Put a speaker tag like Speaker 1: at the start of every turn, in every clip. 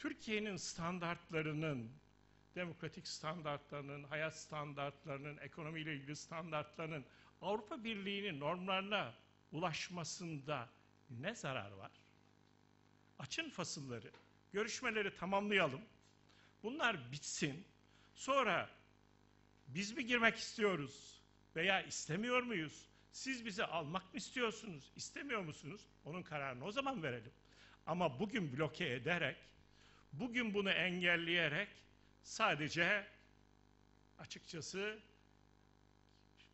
Speaker 1: Türkiye'nin standartlarının, demokratik standartlarının, hayat standartlarının, ekonomiyle ilgili standartlarının Avrupa Birliği'nin normlarına ulaşmasında ne zarar var? Açın fasılları, görüşmeleri tamamlayalım. Bunlar bitsin. Sonra biz mi girmek istiyoruz veya istemiyor muyuz? Siz bizi almak mı istiyorsunuz, istemiyor musunuz? Onun kararını o zaman verelim. Ama bugün bloke ederek, bugün bunu engelleyerek sadece açıkçası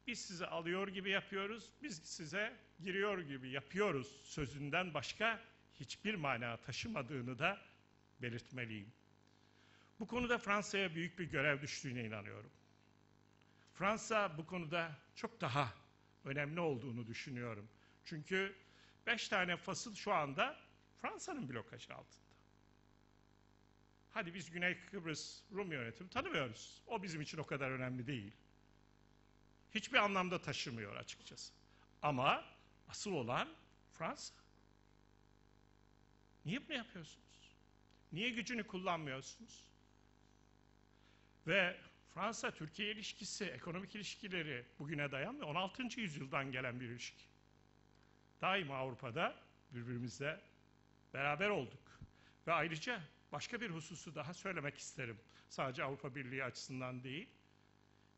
Speaker 1: biz sizi alıyor gibi yapıyoruz, biz size giriyor gibi yapıyoruz sözünden başka hiçbir mana taşımadığını da belirtmeliyim. Bu konuda Fransa'ya büyük bir görev düştüğüne inanıyorum. Fransa bu konuda çok daha önemli olduğunu düşünüyorum. Çünkü 5 tane fasıl şu anda Fransa'nın blokajı altında. Hadi biz Güney Kıbrıs Rum yönetimi tanımıyoruz. O bizim için o kadar önemli değil. Hiçbir anlamda taşımıyor açıkçası. Ama asıl olan Fransa. Niye bunu yapıyorsunuz? Niye gücünü kullanmıyorsunuz? Ve Fransa-Türkiye ilişkisi, ekonomik ilişkileri bugüne dayanmıyor. 16. yüzyıldan gelen bir ilişki. Daima Avrupa'da birbirimizle beraber olduk. Ve ayrıca başka bir hususu daha söylemek isterim. Sadece Avrupa Birliği açısından değil.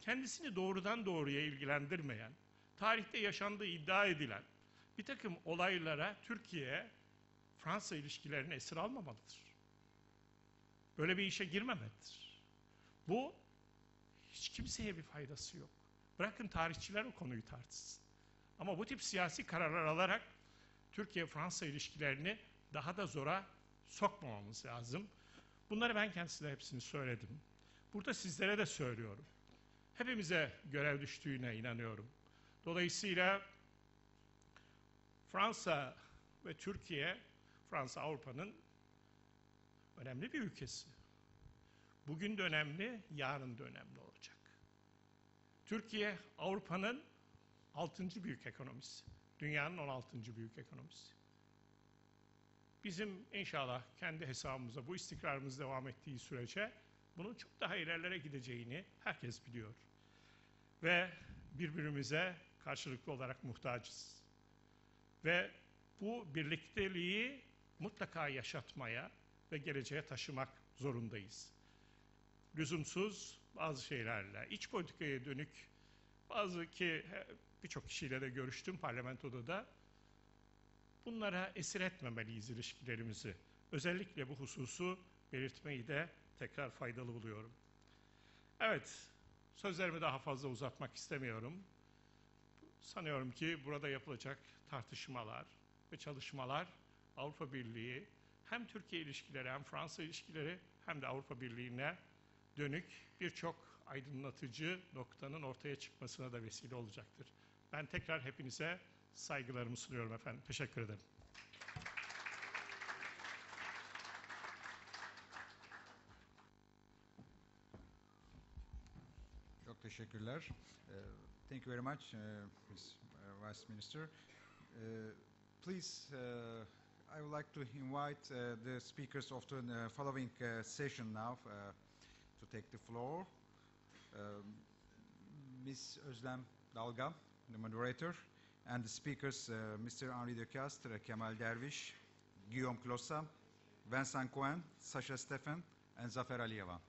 Speaker 1: Kendisini doğrudan doğruya ilgilendirmeyen, tarihte yaşandığı iddia edilen bir takım olaylara Türkiye, Fransa ilişkilerini esir almamalıdır. Böyle bir işe girmemelidir. Bu hiç kimseye bir faydası yok. Bırakın tarihçiler o konuyu tartışsın. Ama bu tip siyasi kararlar alarak Türkiye-Fransa ilişkilerini daha da zora sokmamamız lazım. Bunları ben kendisine hepsini söyledim. Burada sizlere de söylüyorum. Hepimize görev düştüğüne inanıyorum. Dolayısıyla Fransa ve Türkiye, Fransa Avrupa'nın önemli bir ülkesi. Bugün de önemli, yarın da önemli olacak. Türkiye, Avrupa'nın 6. büyük ekonomisi. Dünyanın 16. büyük ekonomisi. Bizim inşallah kendi hesabımıza bu istikrarımız devam ettiği sürece bunun çok daha ilerlere gideceğini herkes biliyor. Ve birbirimize karşılıklı olarak muhtacız. Ve bu birlikteliği mutlaka yaşatmaya ve geleceğe taşımak zorundayız. Lüzumsuz bazı şeylerle, iç politikaya dönük birçok kişiyle de görüştüm parlamentoda da, bunlara esir etmemeliyiz ilişkilerimizi. Özellikle bu hususu belirtmeyi de tekrar faydalı buluyorum. Evet, sözlerimi daha fazla uzatmak istemiyorum. Sanıyorum ki burada yapılacak tartışmalar ve çalışmalar Avrupa Birliği hem Türkiye ilişkileri hem Fransa ilişkileri hem de Avrupa Birliği'ne dönük birçok aydınlatıcı noktanın ortaya çıkmasına da vesile olacaktır. Ben tekrar hepinize saygılarımı sunuyorum efendim. Teşekkür ederim.
Speaker 2: Çok teşekkürler. Thank you very much, Ms. Vice Minister. Please, I would like to invite the speakers of the following session now to take the floor. Ms. Özlem Dalga, the moderator, and the speakers, Mr. Henri de Castres, Kemal Derviş, Guillaume Clossa, Vincent Cohen, Sasha Stephan, and Zafer Aliyeva.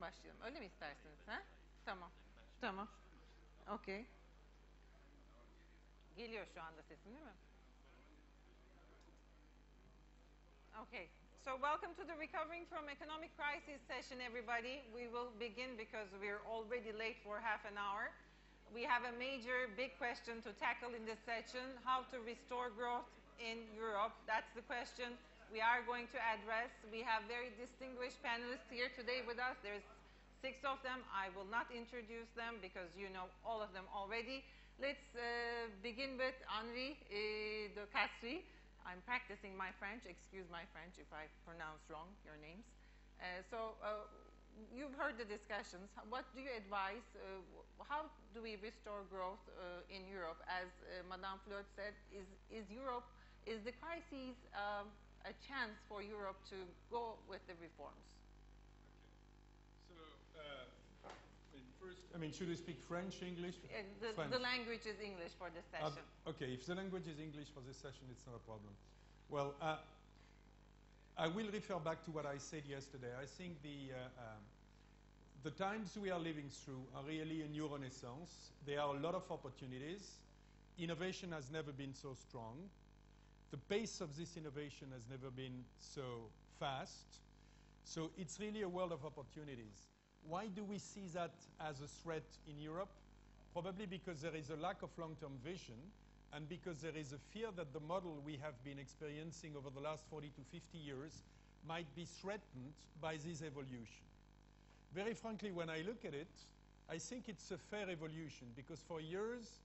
Speaker 3: başlayalım. Öyle mi istersiniz? Ha? Tamam. Tamam. Okay. Geliyor şu anda sesim değil mi? Okay. So welcome to the Recovering from Economic Crisis session, everybody. We will begin because we're already late for half an hour. We have a major, big question to tackle in this session, how to restore growth in Europe. That's the question we are going to address. We have very distinguished panelists here today with us. There's 6 of them. I will not introduce them because you know all of them already. Let's begin with Henri de Castries. I'm practicing my French. Excuse my French if I pronounce wrong your names. You've heard the discussions. What do you advise? How do we restore growth in Europe? As Madame Fleur said, is the crisis a chance for Europe to go with the reforms?
Speaker 4: First, should we speak French, English?
Speaker 3: French. The language is English for this session.
Speaker 4: Okay, if the language is English for this session, it's not a problem. Well, I will refer back to what I said yesterday. I think the times we are living through are really a new renaissance. There are a lot of opportunities. Innovation has never been so strong. The pace of this innovation has never been so fast. So it's really a world of opportunities. Why do we see that as a threat in Europe? Probably because there is a lack of long-term vision and because there is a fear that the model we have been experiencing over the last 40 to 50 years might be threatened by this evolution. Very frankly, when I look at it, I think it's a fair evolution because for years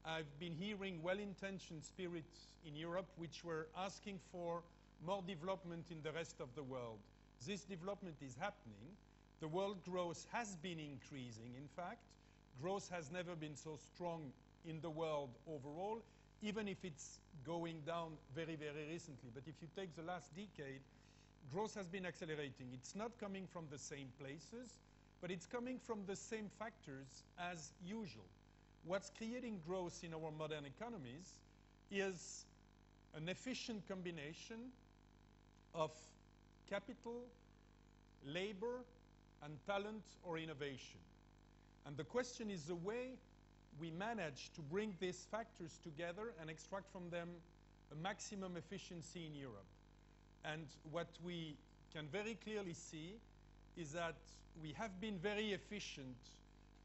Speaker 4: I've been hearing well-intentioned spirits in Europe which were asking for more development in the rest of the world. This development is happening. The world growth has been increasing, in fact. Growth has never been so strong in the world overall, even if it's going down very, very recently. But if you take the last decade, growth has been accelerating. It's not coming from the same places, but it's coming from the same factors as usual. What's creating growth in our modern economies is an efficient combination of capital, labor, and talent or innovation. And the question is the way we manage to bring these factors together and extract from them a maximum efficiency in Europe. And what we can very clearly see is that we have been very efficient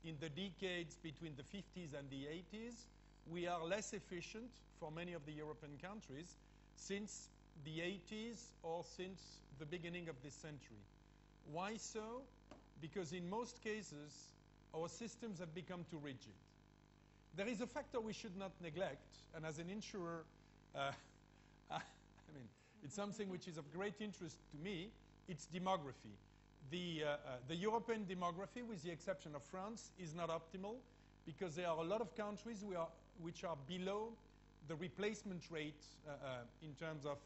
Speaker 4: in the decades between the 50s and the 80s. We are less efficient for many of the European countries since the 80s or since the beginning of this century. Why so? Because in most cases, our systems have become too rigid. There is a factor we should not neglect, and as an insurer, it's something which is of great interest to me. It's demography. The European demography, with the exception of France, is not optimal because there are a lot of countries which are below the replacement rate in terms of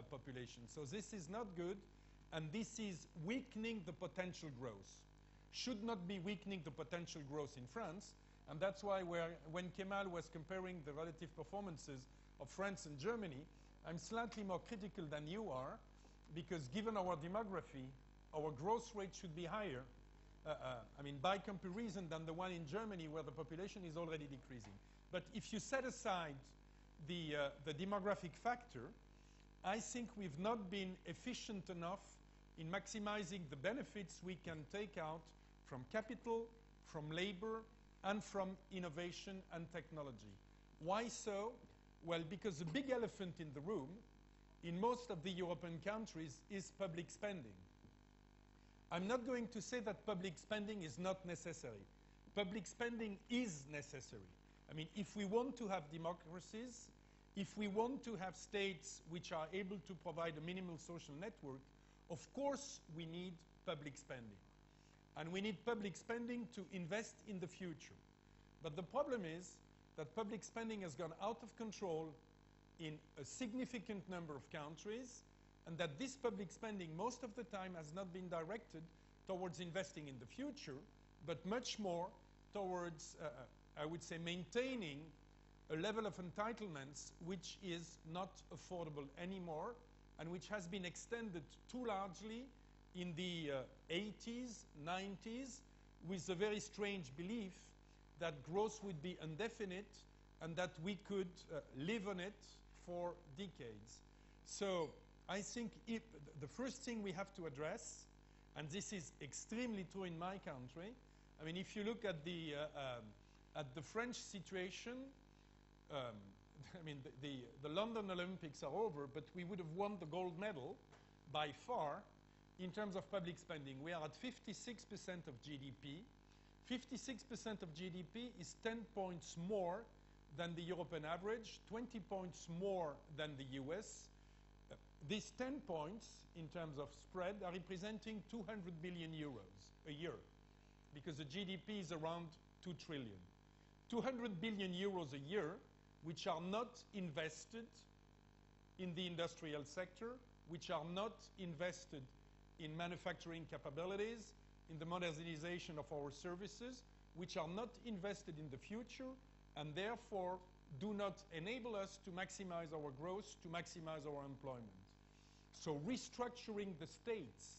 Speaker 4: population. So this is not good, and this is weakening the potential growth. Should not be weakening the potential growth in France, and that's why when Kemal was comparing the relative performances of France and Germany, I'm slightly more critical than you are, because given our demography, our growth rate should be higher, by comparison than the one in Germany where the population is already decreasing. But if you set aside the demographic factor, I think we've not been efficient enough in maximizing the benefits we can take out from capital, from labor, and from innovation and technology. Why so? Well, because the big elephant in the room in most of the European countries is public spending. I'm not going to say that public spending is not necessary. Public spending is necessary. If we want to have democracies, if we want to have states which are able to provide a minimal social network, of course we need public spending. And we need public spending to invest in the future. But the problem is that public spending has gone out of control in a significant number of countries, and that this public spending most of the time has not been directed towards investing in the future, but much more towards, I would say, maintaining a level of entitlements which is not affordable anymore and which has been extended too largely in the 80s, 90s, with a very strange belief that growth would be indefinite and that we could live on it for decades. So I think the first thing we have to address, and this is extremely true in my country, I mean, if you look at the French situation, I mean, the London Olympics are over, but we would have won the gold medal by far in terms of public spending. We are at 56% of GDP. 56% of GDP is 10 points more than the European average, 20 points more than the US. These 10 points in terms of spread are representing 200 billion euros a year, because the GDP is around 2 trillion. 200 billion euros a year, which are not invested in the industrial sector, which are not invested in manufacturing capabilities, in the modernization of our services, which are not invested in the future, and therefore do not enable us to maximize our growth, to maximize our employment. So restructuring the states,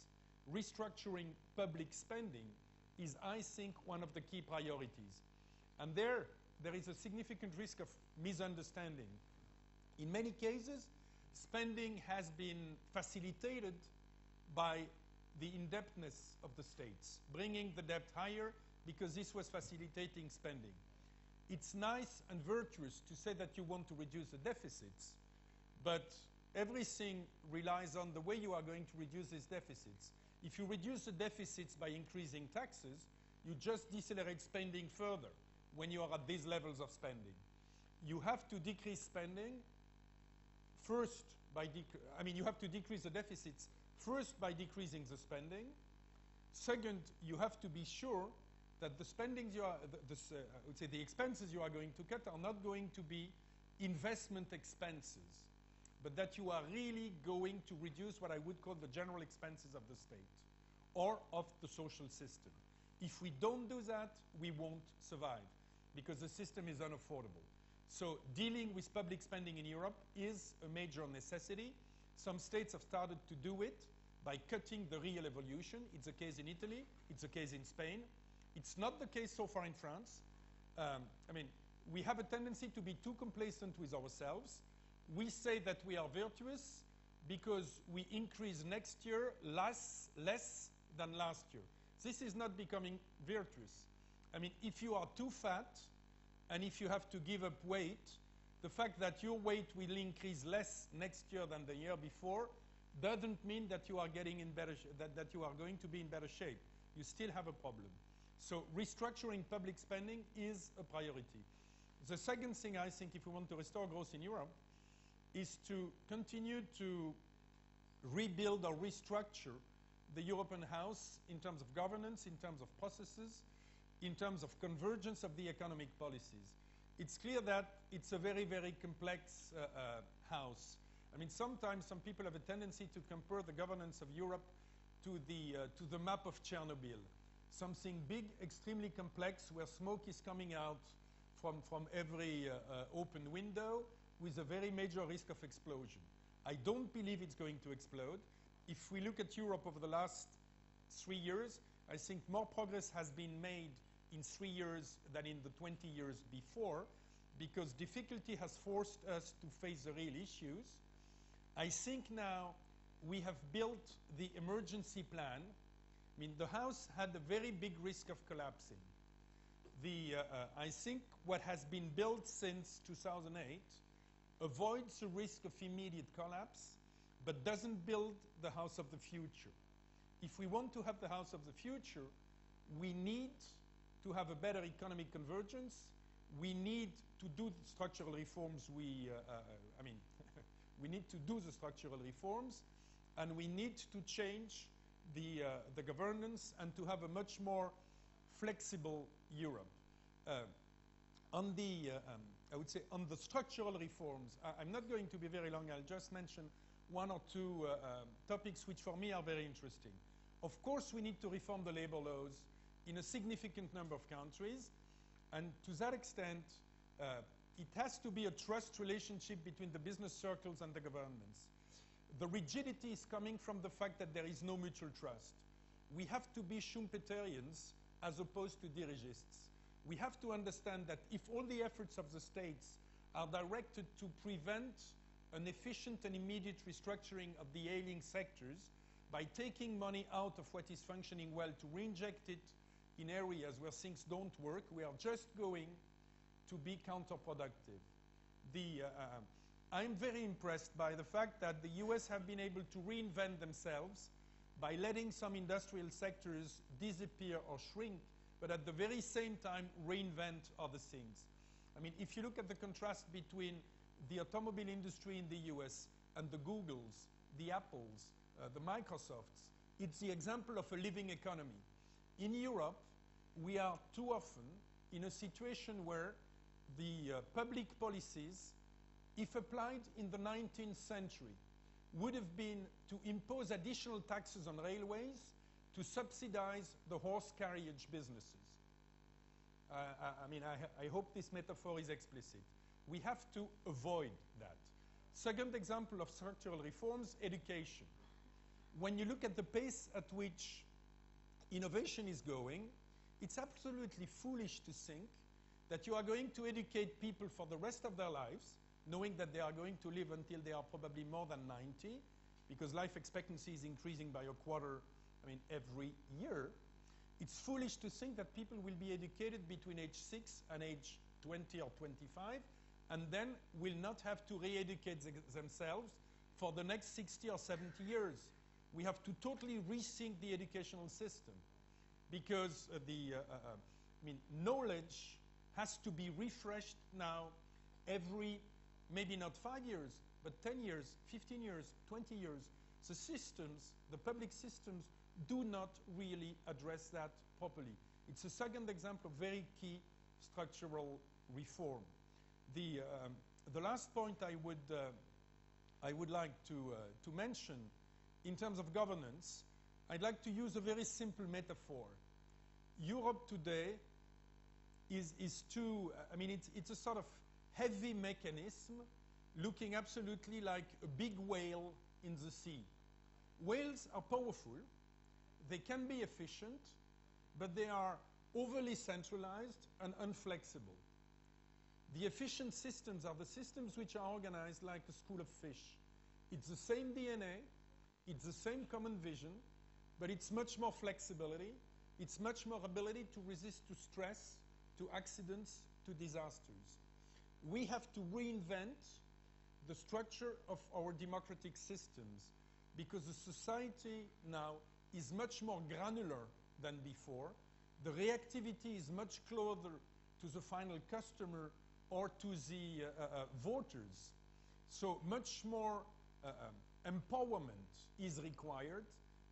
Speaker 4: restructuring public spending is, I think, one of the key priorities. And there is a significant risk of misunderstanding. In many cases, spending has been facilitated by the indebtedness of the states, bringing the debt higher because this was facilitating spending. It's nice and virtuous to say that you want to reduce the deficits, but everything relies on the way you are going to reduce these deficits. If you reduce the deficits by increasing taxes, you just decelerate spending further when you are at these levels of spending. You have to decrease spending first by you have to decrease the deficits first by decreasing the spending. Second, you have to be sure that the spending I would say the expenses you are going to cut are not going to be investment expenses, but that you are really going to reduce what I would call the general expenses of the state or of the social system. If we don't do that, we won't survive because the system is unaffordable. So dealing with public spending in Europe is a major necessity. Some states have started to do it by cutting the real evolution. It's the case in Italy. It's the case in Spain. It's not the case so far in France. I mean, we have a tendency to be too complacent with ourselves. We say that we are virtuous because we increase next year less than last year. This is not becoming virtuous. I mean, if you are too fat and if you have to give up weight, the fact that your weight will increase less next year than the year before doesn't mean that you are getting in better that you are going to be in better shape. You still have a problem. So restructuring public spending is a priority. The second thing I think, if we want to restore growth in Europe, is to continue to rebuild or restructure the European house in terms of governance, in terms of processes, in terms of convergence of the economic policies. It's clear that it's a very, very complex house. I mean, sometimes some people have a tendency to compare the governance of Europe to the map of Chernobyl. Something big, extremely complex, where smoke is coming out from every open window with a very major risk of explosion. I don't believe it's going to explode. If we look at Europe over the last 3 years, I think more progress has been made in 3 years than in the 20 years before, because difficulty has forced us to face the real issues. I think now we have built the emergency plan. I mean, the house had a very big risk of collapsing. I think what has been built since 2008 avoids the risk of immediate collapse, but doesn't build the house of the future. If we want to have the house of the future, we need to have a better economic convergence. We need to do the structural reforms we need to do the structural reforms, and we need to change the governance and to have a much more flexible Europe. I would say on the structural reforms, I'm not going to be very long. I'll just mention one or two topics which for me are very interesting. Of course, we need to reform the labor laws in a significant number of countries, and to that extent, it has to be a trust relationship between the business circles and the governments. The rigidity is coming from the fact that there is no mutual trust. We have to be Schumpeterians as opposed to dirigists. We have to understand that if all the efforts of the states are directed to prevent an efficient and immediate restructuring of the ailing sectors by taking money out of what is functioning well to reinject it in areas where things don't work, we are just going to be counterproductive. I'm very impressed by the fact that the US have been able to reinvent themselves by letting some industrial sectors disappear or shrink, but at the very same time reinvent other things. I mean, if you look at the contrast between the automobile industry in the US and the Googles, the Apples, the Microsofts, it's the example of a living economy. In Europe, we are too often in a situation where the public policies, if applied in the 19th century, would have been to impose additional taxes on railways to subsidize the horse carriage businesses. I hope this metaphor is explicit. We have to avoid that. Second example of structural reforms, education. When you look at the pace at which innovation is going, it's absolutely foolish to think that you are going to educate people for the rest of their lives, knowing that they are going to live until they are probably more than 90, because life expectancy is increasing by a quarter, every year. It's foolish to think that people will be educated between age 6 and age 20 or 25, and then will not have to re-educate themselves for the next 60 or 70 years. We have to totally rethink the educational system, because knowledge has to be refreshed now every, maybe not 5 years, but 10 years, 15 years, 20 years. The systems, the public systems, do not really address that properly. It's a second example of very key structural reform. The last point I would like to mention in terms of governance, I'd like to use a very simple metaphor. Europe today is too, it's a sort of heavy mechanism looking absolutely like a big whale in the sea. Whales are powerful, they can be efficient, but they are overly centralized and unflexible. The efficient systems are the systems which are organized like a school of fish. It's the same DNA, it's the same common vision, but it's much more flexibility, it's much more ability to resist to stress, to accidents, to disasters. We have to reinvent the structure of our democratic systems, because the society now is much more granular than before. The reactivity is much closer to the final customer or to the voters. So much more empowerment is required,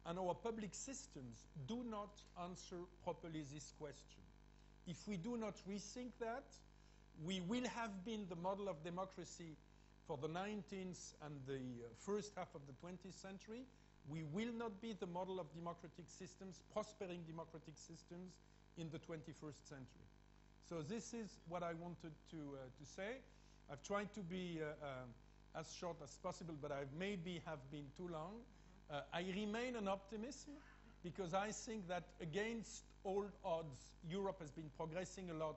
Speaker 4: and our public systems do not answer properly this question. If we do not rethink that, we will have been the model of democracy for the 19th and the first half of the 20th century. We will not be the model of democratic systems, prospering democratic systems in the 21st century. So this is what I wanted to say. I've tried to be as short as possible, but I maybe have been too long. I remain an optimist, because I think that against all odds, Europe has been progressing a lot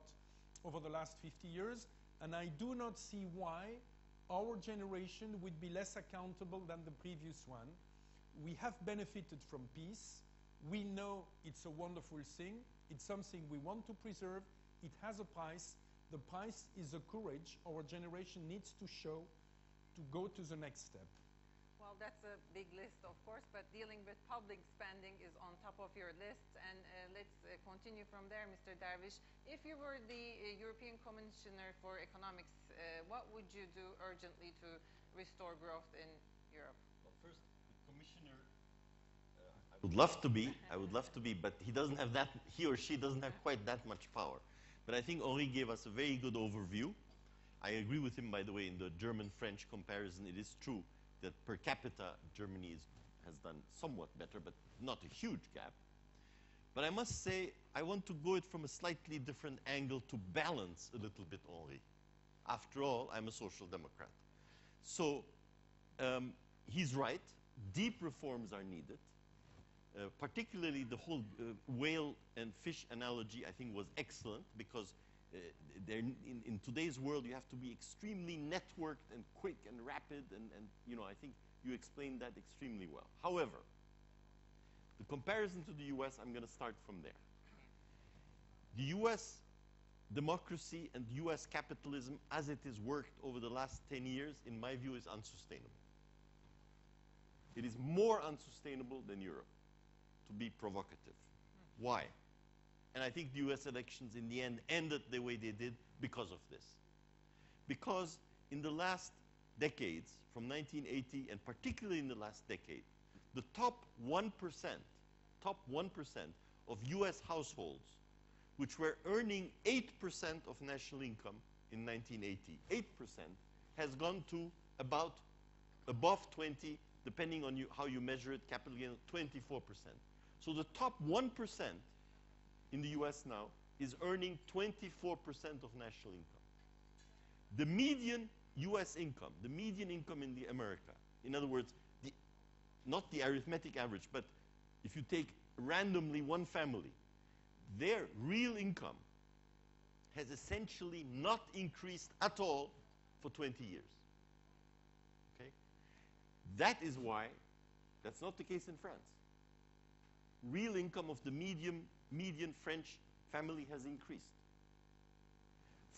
Speaker 4: over the last 50 years, and I do not see why our generation would be less accountable than the previous one. We have benefited from peace. We know it's a wonderful thing. It's something we want to preserve. It has a price. The price is the courage our generation needs to show to go to the next step.
Speaker 3: Well, that's a big list, of course, but dealing with public spending is on top of your list. And let's continue from there, Mr. Dervish. If you were the European Commissioner for Economics, what would you do urgently to restore growth in Europe?
Speaker 5: Well, first, the commissioner, I would love to be, but he or she doesn't have quite that much power. But I think Henri gave us a very good overview. I agree with him, by the way, in the German-French comparison. It is true that per capita, Germany has done somewhat better, but not a huge gap. But I must say, I want to go it from a slightly different angle to balance a little bit, Henri. After all, I'm a social democrat. So he's right. Deep reforms are needed. Particularly the whole whale and fish analogy, I think, was excellent, because in today's world you have to be extremely networked and quick and rapid, and you know, I think you explained that extremely well. However, the comparison to the US, I'm going to start from there. The US democracy and US capitalism, as it is worked over the last 10 years, in my view, is unsustainable. It is more unsustainable than Europe, to be provocative. Why? And I think the US elections in the end ended the way they did because of this. Because in the last decades, from 1980 and particularly in the last decade, the top 1% of US households, which were earning 8% of national income in 1980, 8%, has gone to about above 20, depending on how you measure it, capital gain, 24%. So the top 1% in the US now is earning 24% of national income. The median US income, the median income in America, in other words, not the arithmetic average, but if you take randomly one family, their real income has essentially not increased at all for 20 years. Okay? That is why that's not the case in France. Real income of the median French family has increased.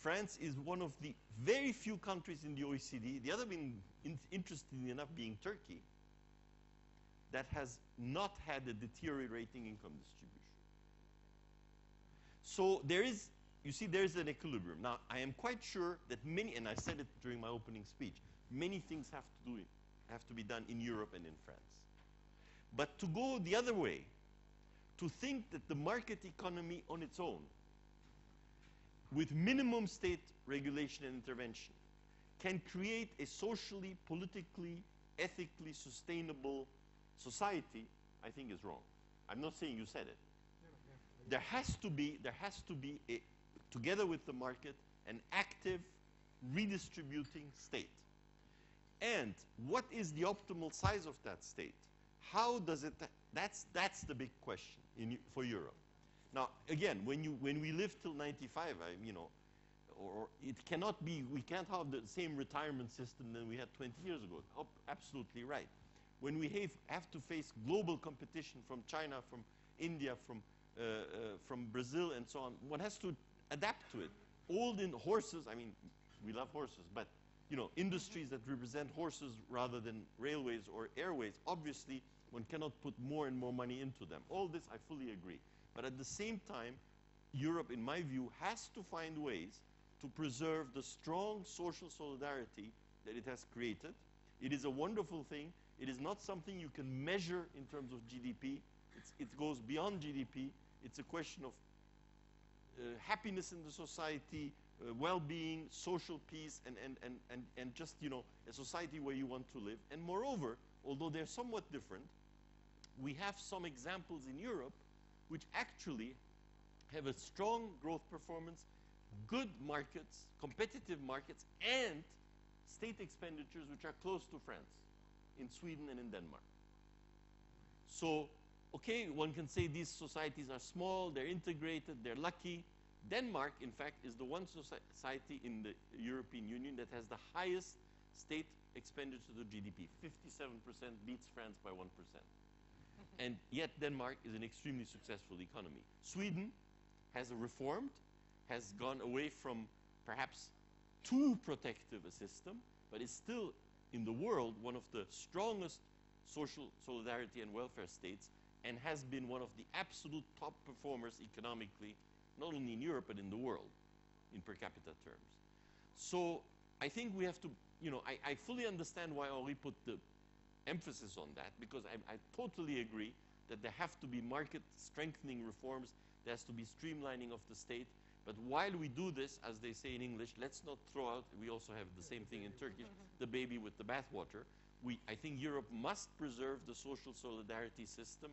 Speaker 5: France is one of the very few countries in the OECD, the other being, interestingly enough, being Turkey, that has not had a deteriorating income distribution. So there is, you see, there is an equilibrium. Now, I am quite sure that many, and I said it during my opening speech, many things have to be done in Europe and in France. But to go the other way, to think that the market economy on its own, with minimum state regulation and intervention, can create a socially, politically, ethically sustainable society, I think is wrong. I'm not saying you said it. There has to be, together with the market, an active redistributing state. And what is the optimal size of that state? How does it, that's the big question for Europe. Now, again, when we live till 95, you know, or it cannot be, we can't have the same retirement system than we had 20 years ago. Absolutely right. When we have to face global competition from China, from India, from Brazil, and so on, one has to adapt to it. Old in horses, I mean, we love horses, but you know, industries that represent horses rather than railways or airways, obviously one cannot put more and more money into them. All this I fully agree. But at the same time, Europe, in my view, has to find ways to preserve the strong social solidarity that it has created. It is a wonderful thing. It is not something you can measure in terms of GDP. It goes beyond GDP. It's a question of happiness in the society, well-being, social peace, and just, you know, a society where you want to live. And moreover, although they're somewhat different, we have some examples in Europe which actually have a strong growth performance, good markets, competitive markets, and state expenditures which are close to France, in Sweden and in Denmark. So, okay, one can say these societies are small, they're integrated, they're lucky. Denmark, in fact, is the one society in the European Union that has the highest state expenditure to GDP. 57% beats France by 1%. And yet Denmark is an extremely successful economy. Sweden has reformed, has gone away from perhaps too protective a system, but is still in the world one of the strongest social solidarity and welfare states, and has been one of the absolute top performers economically, not only in Europe, but in the world, in per capita terms. So I think we have to, you know, I fully understand why Henri put the emphasis on that, because I totally agree that there have to be market strengthening reforms, there has to be streamlining of the state, but while we do this, as they say in English, let's not throw out, we also have the same thing in Turkish, the baby with the bathwater. I think Europe must preserve the social solidarity system,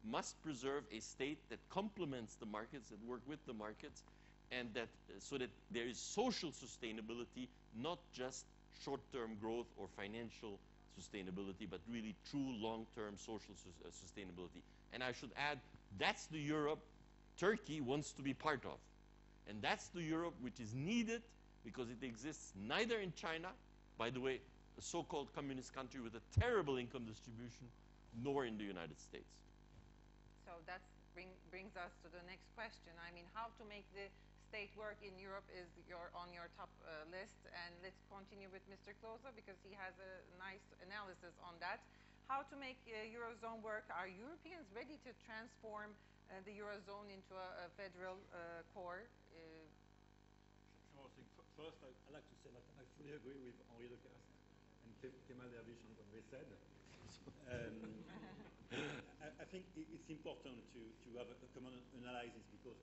Speaker 5: must preserve a state that complements the markets, that work with the markets, and that so that there is social sustainability, not just short-term growth or financial sustainability, but really true long-term social sustainability. And I should add, that's the Europe Turkey wants to be part of. And that's the Europe which is needed because it exists neither in China, by the way, a so-called communist country with a terrible income distribution, nor in the United States.
Speaker 3: So that brings us to the next question. I mean, how to make the state work in Europe is on your top list. And let's continue with Mr. Klosa because he has a nice analysis on that. How to make Eurozone work? Are Europeans ready to transform the Eurozone into a federal core?
Speaker 6: First, I'd like to say that I fully agree with Henri Lecastre and Kemal Dervish on what they said. I think it's important to have a common analysis because